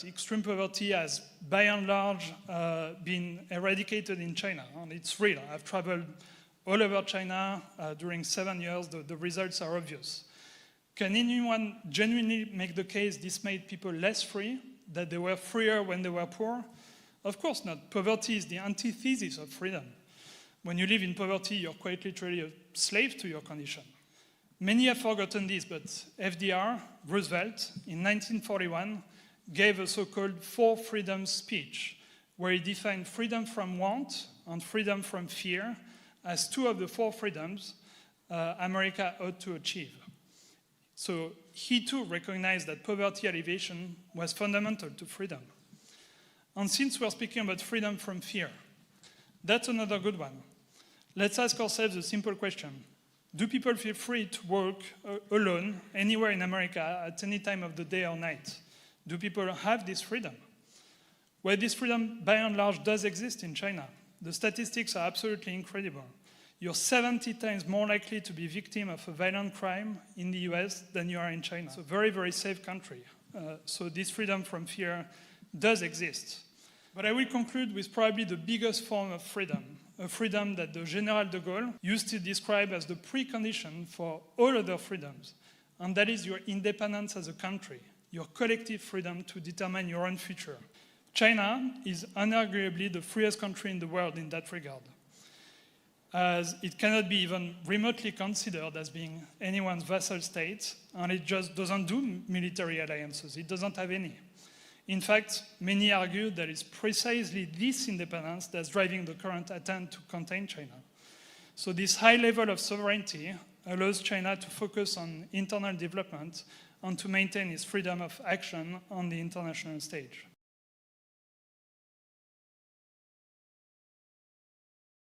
Extreme poverty has, by and large, been eradicated in China, and it's real. I've traveled all over China during 7 years. The results are obvious. Can anyone genuinely make the case this made people less free, that they were freer when they were poor? Of course not. Poverty is the antithesis of freedom. When you live in poverty, you're quite literally a slave to your condition. Many have forgotten this, but FDR, Roosevelt, in 1941, gave a so-called Four Freedoms speech, where he defined freedom from want and freedom from fear as two of the four freedoms America ought to achieve. So he too recognized that poverty alleviation was fundamental to freedom. And since we're speaking about freedom from fear, that's another good one. Let's ask ourselves a simple question. Do people feel free to walk alone anywhere in America at any time of the day or night? Do people have this freedom? Well, this freedom, by and large, does exist in China. The statistics are absolutely incredible. You're 70 times more likely to be victim of a violent crime in the US than you are in China. It's a very, very safe country. So this freedom from fear does exist. But I will conclude with probably the biggest form of freedom, a freedom that the General de Gaulle used to describe as the precondition for all other freedoms, and that is your independence as a country, your collective freedom to determine your own future. China is unarguably the freest country in the world in that regard, as it cannot be even remotely considered as being anyone's vassal state, and it just doesn't do military alliances. It doesn't have any. In fact, many argue that it's precisely this independence that's driving the current attempt to contain China. So this high level of sovereignty allows China to focus on internal development and to maintain its freedom of action on the international stage.